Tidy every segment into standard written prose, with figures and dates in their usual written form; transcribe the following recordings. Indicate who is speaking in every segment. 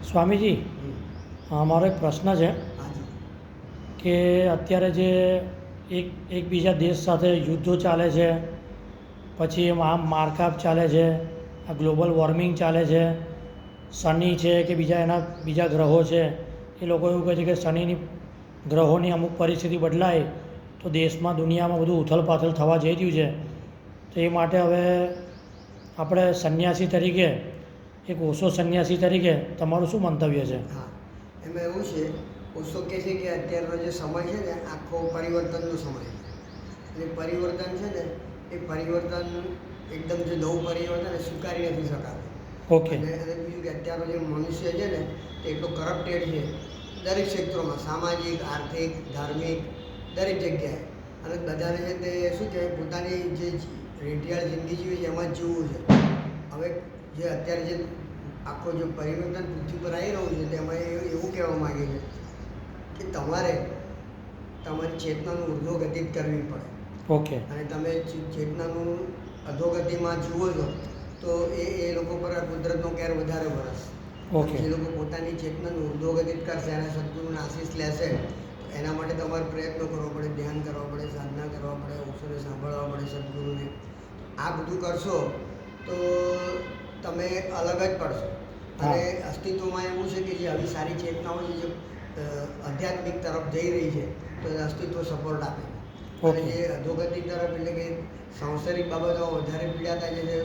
Speaker 1: સ્વામીજી, મારો એક પ્રશ્ન છે કે અત્યારે જે એકબીજા દેશ સાથે યુદ્ધો ચાલે છે, પછી આમ મારકાપ ચાલે છે, આ ગ્લોબલ વોર્મિંગ ચાલે છે, શનિ છે કે બીજા ગ્રહો છે, એ લોકો એવું કહે છે કે શનિની ગ્રહોની અમુક પરિસ્થિતિ બદલાય તો દેશમાં દુનિયામાં બધું ઉથલપાથલ થવા જઈ રહ્યું છે. તો એ માટે હવે આપણે સંન્યાસી તરીકે, એક ઓશો સંન્યાસી તરીકે તમારું શું મંતવ્ય છે?
Speaker 2: હા, એમાં એવું છે, ઓશો કહે છે કે અત્યારનો જે સમય છે ને આખો પરિવર્તનનો સમય છે. એટલે પરિવર્તન છે ને એ પરિવર્તન એકદમ જે નવું પરિવર્તન એ સ્વીકારી નથી શકાતું.
Speaker 1: ઓકે.
Speaker 2: અને બીજું કે અત્યારનો જે મનુષ્ય છે ને તે એટલો કરપ્ટેડ છે દરેક ક્ષેત્રોમાં, સામાજિક, આર્થિક, ધાર્મિક, દરેક જગ્યાએ. અને બધાને છે તે શું કહેવાય, પોતાની જે રેઢિયાળ જિંદગી જીવી છે એમાં જ જીવવું છે. હવે જે અત્યારે જે આખો જે પરિવર્તન પૃથ્વી પર આવી રહ્યું છે તેમાં એવું કહેવા માગે છે કે તમારે તમારી ચેતનાનું ઉર્ધ્વગતિ કરવી પડે.
Speaker 1: ઓકે.
Speaker 2: અને તમે ચેતનાનું અધોગતિમાં જુઓ છો તો એ લોકો પર કુદરતનો કેર વધારે વરસ.
Speaker 1: ઓકે.
Speaker 2: જે લોકો પોતાની ચેતનાનું ઉર્ધ્વગતિ કરશે અને સદગુરુના આશીષ લેશે તો એના માટે તમારે પ્રયત્નો કરવો પડે, ધ્યાન કરવા પડે, સાધના કરવા પડે, ઓશોને સાંભળવા પડે, સદગુરુને. આ બધું કરશો તો તમે અલગ જ પડશો. અને અસ્તિત્વમાં એવું છે કે જે આવી સારી ચેતનાઓ છે જે આધ્યાત્મિક તરફ જઈ રહી છે તો એ અસ્તિત્વ સપોર્ટ આપે. અને જે અધોગતિ તરફ એટલે કે સાંસારિક બાબતોમાં વધારે પીડા થાય છે,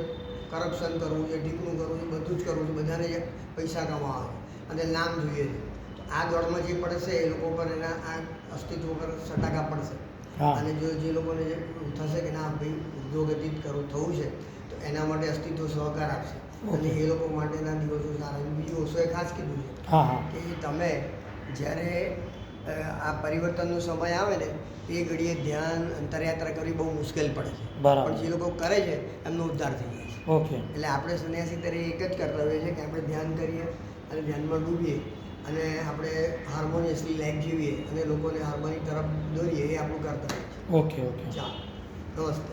Speaker 2: કરપ્શન કરવું છે, ઢીકણું કરવું છે, બધું જ કરવું છે, બધાને પૈસા કમાવા અને નામ જોઈએ છે. તો આ દોડમાં જે પડશે એ લોકો પર એના આ અસ્તિત્વ પર સટાકા પડશે. અને જો જે લોકોને થશે કે ના ભાઈ ઉર્ધ્વગતિ થવું છે તો એના માટે અસ્તિત્વ સહકાર આપશે. અને એ લોકો માટેના દિવસો સારા. બીજું ઓશોએ ખાસ કીધું છે કે તમે જ્યારે આ પરિવર્તનનો સમય આવે ને એ ઘડીએ ધ્યાન, અંતરયાત્રા કરવી બહુ મુશ્કેલ પડે છે. પણ જે લોકો કરે છે એમનો ઉદ્ધાર થઈ જાય છે.
Speaker 1: ઓકે.
Speaker 2: એટલે આપણે સંન્યાસી તરીકે એક જ કર્તવ્ય છે કે આપણે ધ્યાન કરીએ અને ધ્યાનમાં ડૂબીએ અને આપણે હાર્મોનિયસલી લાઈફ જીવીએ અને લોકોને હાર્મોની તરફ દોરીએ, એ આપણું કર્તવ્ય છે.
Speaker 1: ઓકે. ઓકે.
Speaker 2: ચાલો, નમસ્તે.